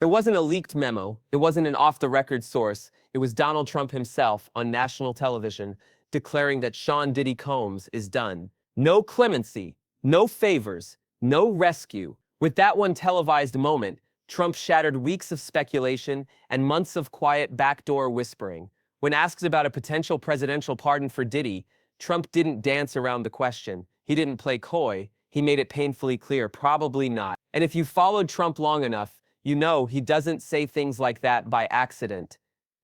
It wasn't a leaked memo. It wasn't an off-the-record source. It was Donald Trump himself on national television declaring that Sean Diddy Combs is done. No clemency, no favors, no rescue. With that one televised moment, Trump shattered weeks of speculation and months of quiet backdoor whispering. When asked about a potential presidential pardon for Diddy, Trump didn't dance around the question. He didn't play coy. He made it painfully clear, probably not. And if you followed Trump long enough, you know he doesn't say things like that by accident.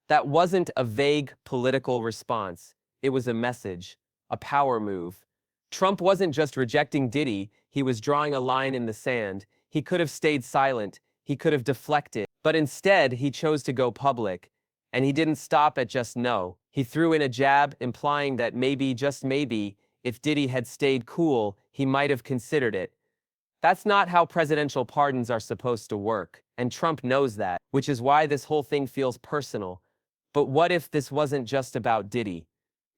That wasn't a vague political response. It was a message, a power move. Trump wasn't just rejecting Diddy, he was drawing a line in the sand. He could have stayed silent, he could have deflected, but instead he chose to go public. And he didn't stop at just no. He threw in a jab, implying that maybe, just maybe, if Diddy had stayed cool, he might have considered it. That's not how presidential pardons are supposed to work, and Trump knows that, which is why this whole thing feels personal. But what if this wasn't just about Diddy?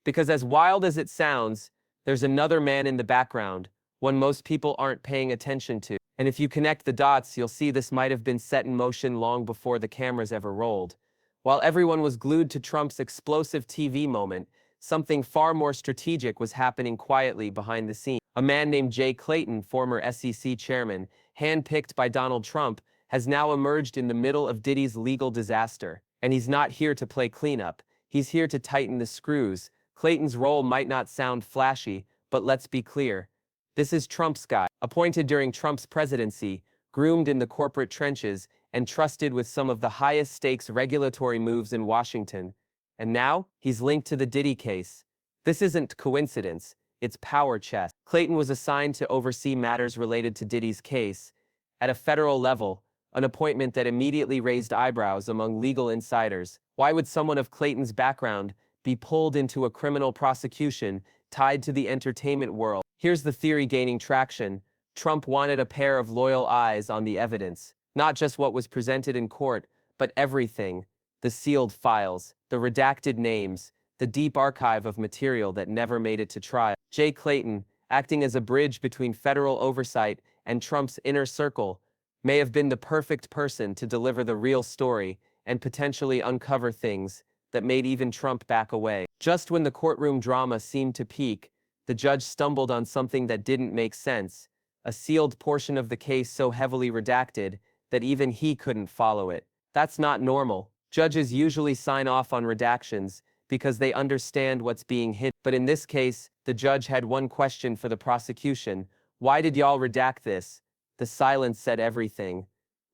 Because as wild as it sounds, there's another man in the background, one most people aren't paying attention to. And if you connect the dots, you'll see this might have been set in motion long before the cameras ever rolled. While everyone was glued to Trump's explosive TV moment, something far more strategic was happening quietly behind the scenes. A man named Jay Clayton, former SEC chairman, handpicked by Donald Trump, has now emerged in the middle of Diddy's legal disaster. And he's not here to play cleanup. He's here to tighten the screws. Clayton's role might not sound flashy, but let's be clear. This is Trump's guy, appointed during Trump's presidency, groomed in the corporate trenches, and trusted with some of the highest stakes regulatory moves in Washington. And now, he's linked to the Diddy case. This isn't coincidence, it's power chess. Clayton was assigned to oversee matters related to Diddy's case. At a federal level, an appointment that immediately raised eyebrows among legal insiders. Why would someone of Clayton's background be pulled into a criminal prosecution tied to the entertainment world? Here's the theory gaining traction. Trump wanted a pair of loyal eyes on the evidence. Not just what was presented in court, but everything. The sealed files, the redacted names, the deep archive of material that never made it to trial. Jay Clayton, acting as a bridge between federal oversight and Trump's inner circle, may have been the perfect person to deliver the real story and potentially uncover things that made even Trump back away. Just when the courtroom drama seemed to peak, the judge stumbled on something that didn't make sense, a sealed portion of the case so heavily redacted that even he couldn't follow it. That's not normal. Judges usually sign off on redactions because they understand what's being hidden. But in this case, the judge had one question for the prosecution. Why did y'all redact this? The silence said everything.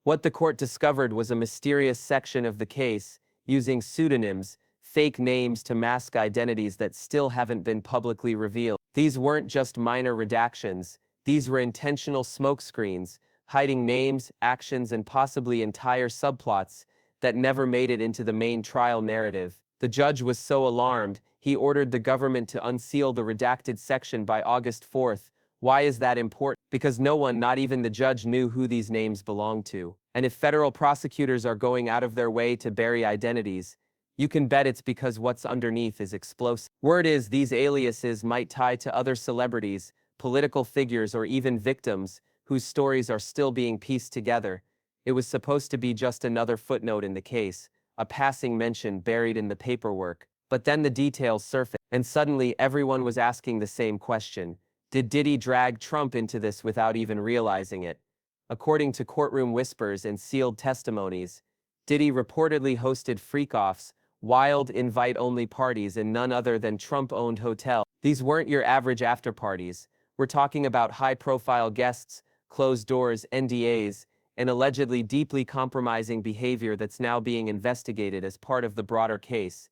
What the court discovered was a mysterious section of the case, using pseudonyms, fake names to mask identities that still haven't been publicly revealed. These weren't just minor redactions. These were intentional smokescreens, hiding names, actions, and possibly entire subplots that never made it into the main trial narrative. The judge was so alarmed, he ordered the government to unseal the redacted section by August 4th. Why is that important? Because no one, not even the judge, knew who these names belonged to. And if federal prosecutors are going out of their way to bury identities, you can bet it's because what's underneath is explosive. Word is these aliases might tie to other celebrities, political figures, or even victims whose stories are still being pieced together. It was supposed to be just another footnote in the case, a passing mention buried in the paperwork. But then the details surfaced, and suddenly everyone was asking the same question. Did Diddy drag Trump into this without even realizing it? According to courtroom whispers and sealed testimonies, Diddy reportedly hosted freakoffs, wild invite-only parties in none other than Trump-owned hotels. These weren't your average after-parties. We're talking about high-profile guests, closed doors, NDAs, and allegedly deeply compromising behavior that's now being investigated as part of the broader case.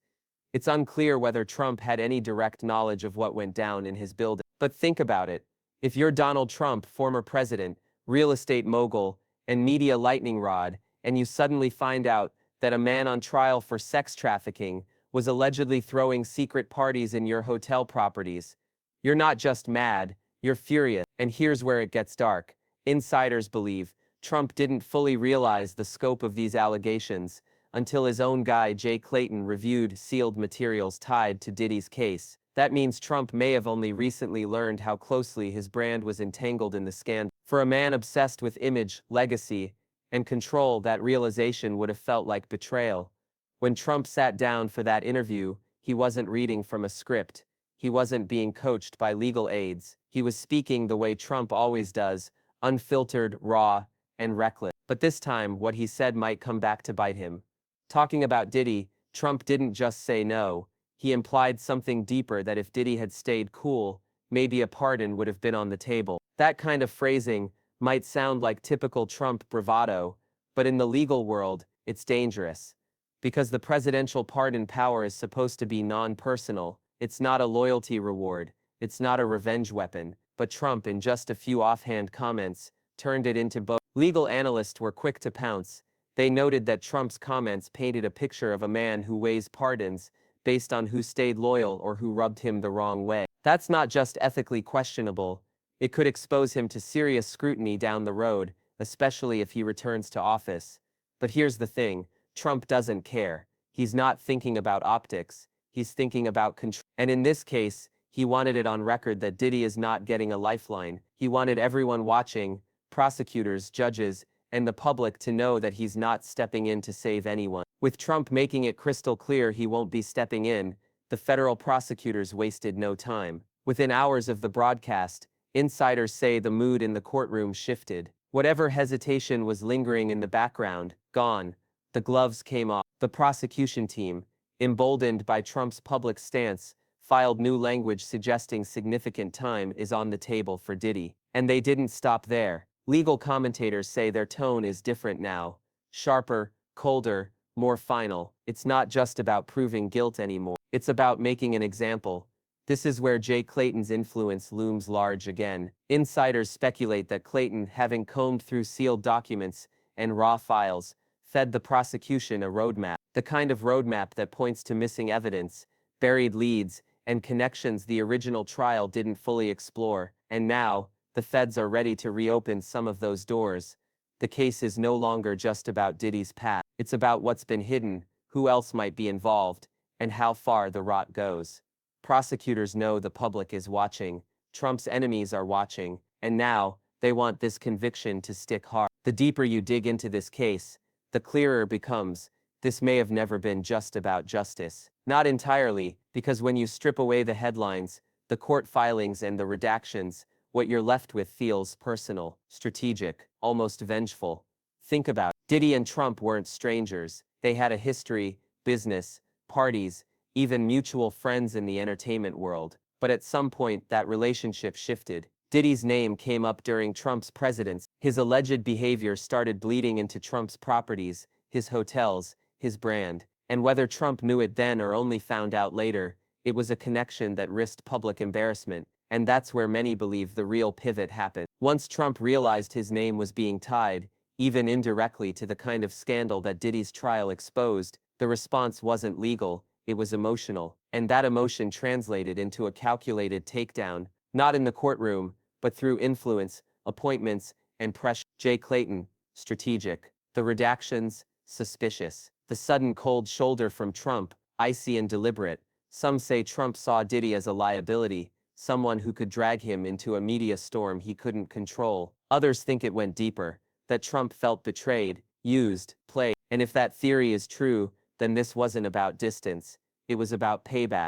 It's unclear whether Trump had any direct knowledge of what went down in his building. But think about it. If you're Donald Trump, former president, real estate mogul, and media lightning rod, and you suddenly find out that a man on trial for sex trafficking was allegedly throwing secret parties in your hotel properties, you're not just mad, you're furious. And here's where it gets dark. Insiders believe Trump didn't fully realize the scope of these allegations until his own guy Jay Clayton reviewed sealed materials tied to Diddy's case. That means Trump may have only recently learned how closely his brand was entangled in the scandal. For a man obsessed with image, legacy, and control, that realization would have felt like betrayal. When Trump sat down for that interview, he wasn't reading from a script. He wasn't being coached by legal aides. He was speaking the way Trump always does, unfiltered, raw, and reckless. But this time, what he said might come back to bite him. Talking about Diddy, Trump didn't just say no. He implied something deeper, that if Diddy had stayed cool, maybe a pardon would have been on the table. That kind of phrasing might sound like typical Trump bravado, but in the legal world, it's dangerous. Because the presidential pardon power is supposed to be non-personal. It's not a loyalty reward. It's not a revenge weapon. But Trump, in just a few offhand comments, turned it into both. Legal analysts were quick to pounce. They noted that Trump's comments painted a picture of a man who weighs pardons based on who stayed loyal or who rubbed him the wrong way. That's not just ethically questionable. It could expose him to serious scrutiny down the road, especially if he returns to office. But here's the thing. Trump doesn't care. He's not thinking about optics. He's thinking about control. And in this case, he wanted it on record that Diddy is not getting a lifeline. He wanted everyone watching, prosecutors, judges, and the public to know that he's not stepping in to save anyone. With Trump making it crystal clear he won't be stepping in, the federal prosecutors wasted no time. Within hours of the broadcast, insiders say the mood in the courtroom shifted. Whatever hesitation was lingering in the background, gone. The gloves came off. The prosecution team, emboldened by Trump's public stance, filed new language suggesting significant time is on the table for Diddy. And they didn't stop there. Legal commentators say their tone is different now. Sharper, colder, more final. It's not just about proving guilt anymore. It's about making an example. This is where Jay Clayton's influence looms large again. Insiders speculate that Clayton, having combed through sealed documents and raw files, fed the prosecution a roadmap. The kind of roadmap that points to missing evidence, buried leads, and connections the original trial didn't fully explore. And now, the feds are ready to reopen some of those doors. The case is no longer just about Diddy's past. It's about what's been hidden, who else might be involved, and how far the rot goes. Prosecutors know the public is watching. Trump's enemies are watching. And now, they want this conviction to stick hard. The deeper you dig into this case, the clearer it becomes. This may have never been just about justice. Not entirely, because when you strip away the headlines, the court filings, and the redactions, what you're left with feels personal, strategic, almost vengeful. Think about it. Diddy and Trump weren't strangers. They had a history, business, parties, even mutual friends in the entertainment world. But at some point, that relationship shifted. Diddy's name came up during Trump's presidency. His alleged behavior started bleeding into Trump's properties, his hotels, his brand. And whether Trump knew it then or only found out later, it was a connection that risked public embarrassment. And that's where many believe the real pivot happened. Once Trump realized his name was being tied, even indirectly, to the kind of scandal that Diddy's trial exposed, the response wasn't legal, it was emotional. And that emotion translated into a calculated takedown, not in the courtroom, but through influence, appointments, and pressure. Jay Clayton, strategic. The redactions, suspicious. The sudden cold shoulder from Trump, icy and deliberate. Some say Trump saw Diddy as a liability, someone who could drag him into a media storm he couldn't control. Others think it went deeper, that Trump felt betrayed, used, played. And if that theory is true, then this wasn't about distance. It was about payback.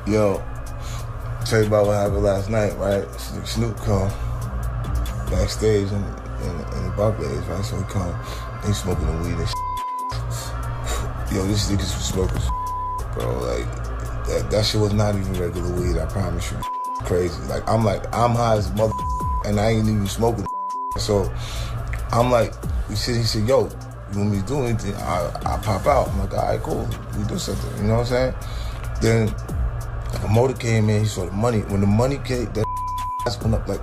Yo, tell you about what happened last night, right? Snoop come backstage in the Barclays, right? So he come, he smoking the weed and shit. Yo, this niggas was smoking bro. Like, that shit was not even regular weed, I promise you. Crazy. Like, I'm high as a mother, and I ain't even smoking. So, I'm like, he said, yo, you want me to do anything? I pop out. I'm like, all right, cool. We do something. You know what I'm saying? Then the promoter came in. He saw the money. When the money came, that ass went up like.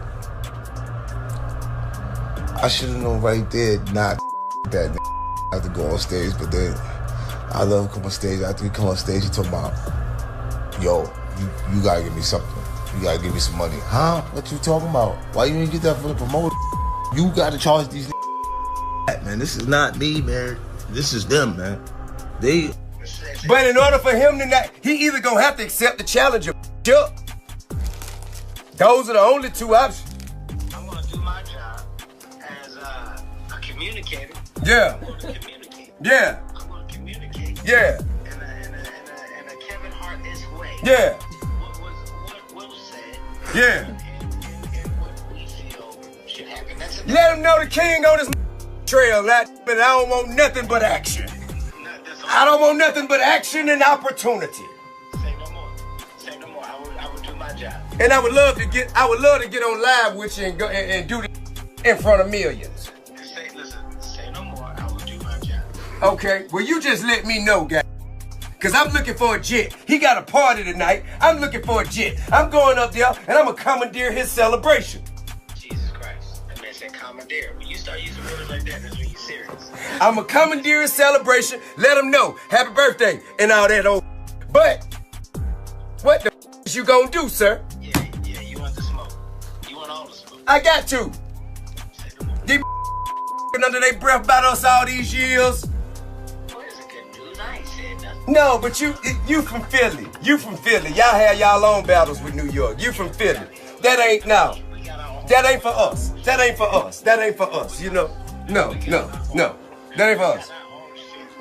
I should have known right there not that I have to go on stage. But then I love him come on stage. After he come on stage, he talking about, yo, you gotta give me something. You gotta give me some money. Huh? What you talking about? Why you didn't get that from the promoter? You gotta charge these. Man, this is not me, man. This is them, man. They. But in order for him to not, he either gonna have to accept the challenge or up. Those are the only two options. I'm gonna do my job as a Yeah. I'm going to communicate. Yeah. I'm going to communicate. Yeah. In a Kevin Hart-esque way. Yeah. What was said. Yeah. And what we feel should happen. That's it. Let him know the king on this trail. But I don't want nothing but action. I don't want nothing but action and opportunity. Say no more. Say no more. I would do my job. And I would love to get on live with you and go and do this in front of millions. Say no more. I will do my job. Okay, well you just let me know, guys. Cause I'm looking for a jet. He got a party tonight. I'm looking for a jet. I'm going up there and I'm gonna commandeer his celebration. Jesus Christ. That man said commandeer. When you start using words like that, that's when you're serious. I'm gonna commandeer his celebration. Let him know happy birthday and all that old. But what the is you gonna do, sir? Yeah, you want the smoke. You want all the smoke. I got to. Say no more. These under their breath about us all these years. What is it good news? I ain't said nothing. No, but you from Philly. You from Philly. Y'all have y'all own battles with New York. You from Philly. That ain't no. We got our own. That ain't for us. That ain't for us. That ain't for us. You know? No. That ain't for us.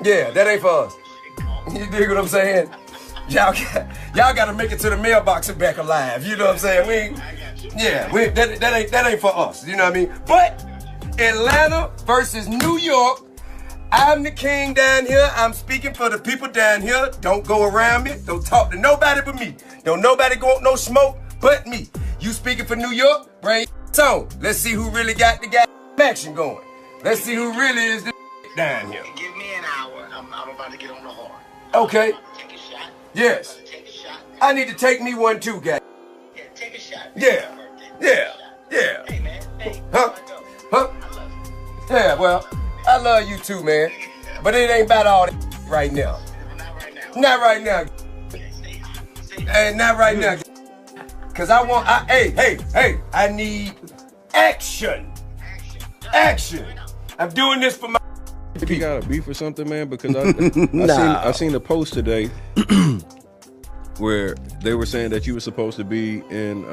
Yeah, that ain't for us. You dig what I'm saying? Y'all gotta make it to the mailbox and back alive. You know what I'm saying? That ain't for us. You know what I mean? But Atlanta versus New York. I'm the king down here. I'm speaking for the people down here. Don't go around me. Don't talk to nobody but me. Don't nobody go no smoke but me. You speaking for New York? Bring it on. Let's see who really got the goddamn action going. Let's see who really is the down here. Give me an hour. I'm about to get on the horn. Okay. I'm about to take a shot. Yes. I'm about to take a shot. I need to take me one too, guys. Yeah, take a shot. Yeah. It's my birthday. Take a shot. Yeah. Hey, man. Hey, Huh? before I go, Huh? I love you. Yeah, well, I love you too, man. But it ain't about all that right now. Not right now. Not right now. Okay, stay Hey, not right now. Cause I need action. Action. I'm doing this for my You got a beef or something, man? Because I seen a post today where they were saying that you were supposed to be in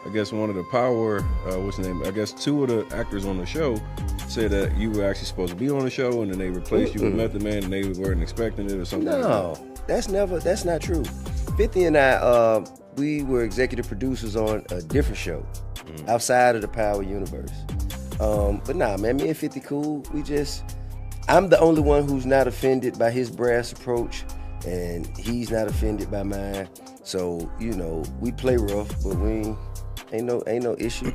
I guess one of the power what's the name? I guess two of the actors on the show said that you were actually supposed to be on the show, and then they replaced you with Method Man, and they weren't expecting it or something. No, that's not true. 50 and I, we were executive producers on a different show outside of the Power universe. But nah, man, me and 50 cool. I'm the only one who's not offended by his brass approach, and he's not offended by mine. So, you know, we play rough, but we ain't no issue.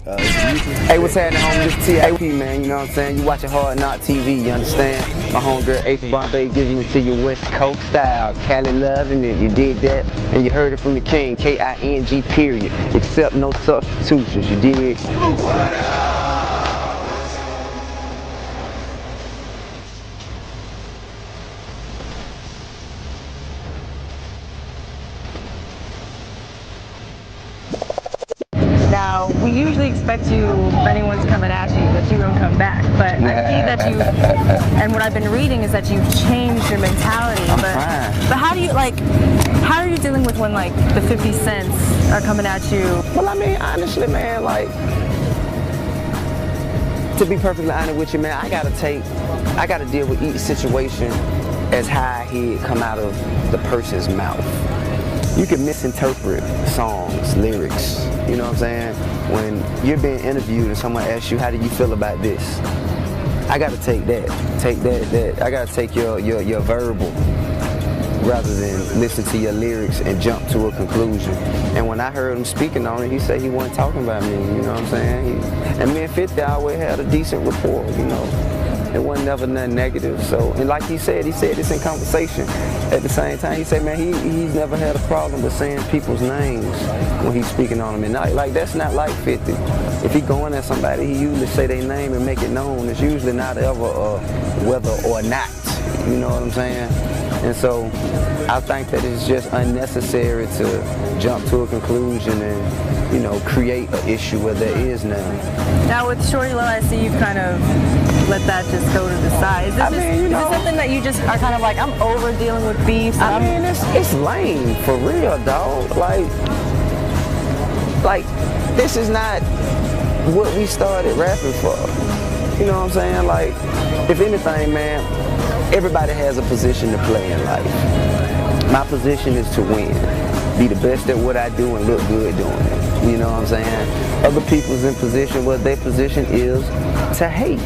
Hey, what's happening, homie? This TAP, man, you know what I'm saying? You watching Hard Knock TV, you understand? My homegirl Ace Bombay gives you into your West Coast style. Cali loving it, you did that, and you heard it from the king, K-I-N-G, period. Except no substitutions, you did? Now, we usually expect you, if anyone's coming at you, that you're going to come back. But I see that you, and what I've been reading is that you've changed your mentality. But how do you, how are you dealing with when, the 50 cents are coming at you? Well, I mean, honestly, man, to be perfectly honest with you, man, I gotta deal with each situation as how I hear it come out of the person's mouth. You can misinterpret songs, lyrics, you know what I'm saying? When you're being interviewed and someone asks you, how do you feel about this? I gotta take that. I gotta take your verbal rather than listen to your lyrics and jump to a conclusion. And when I heard him speaking on it, he said he wasn't talking about me, you know what I'm saying? And me and 50 always had a decent rapport, you know? It wasn't never nothing negative. So, and like he said this in conversation. At the same time, he said, man, he's never had a problem with saying people's names when he's speaking on them. And that's not like 50. If he going at somebody, he usually say their name and make it known. It's usually not ever whether or not. You know what I'm saying? And so I think that it's just unnecessary to jump to a conclusion and, you know, create an issue where there is none. Now with Shorty Low, I see you've kind of let that just go to the side. Is this something that you just are kind of like, I'm over dealing with beefs? I mean, it's lame, for real, dog. Like, this is not what we started rapping for. You know what I'm saying? Like, if anything, man, everybody has a position to play in life. My position is to win. Be the best at what I do and look good doing it. You know what I'm saying? Other people's in position where their position is to hate.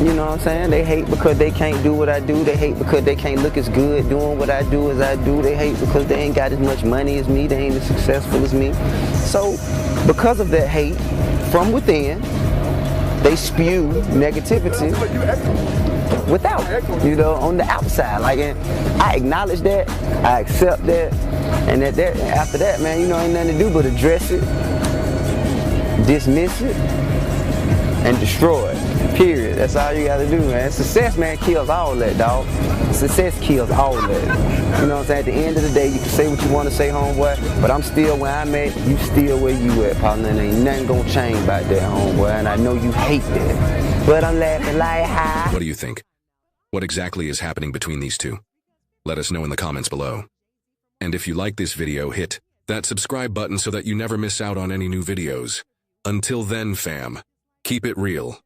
You know what I'm saying? They hate because they can't do what I do. They hate because they can't look as good doing what I do as I do. They hate because they ain't got as much money as me. They ain't as successful as me. So, because of that hate from within, they spew negativity without, you know, on the outside. Like, and I acknowledge that, I accept that, and after that, man, you know, ain't nothing to do but address it, dismiss it, and destroy it. Period. That's all you gotta do, man. Success, man, kills all that, dog. Success kills all that. You know what I'm saying? At the end of the day, you can say what you want to say, homeboy, but I'm still where I'm at, you still where you at, partner, and ain't nothing gonna change about that, homeboy, and I know you hate that. But I'm laughing like high. What do you think? What exactly is happening between these two? Let us know in the comments below. And if you like this video, hit that subscribe button so that you never miss out on any new videos. Until then, fam, keep it real.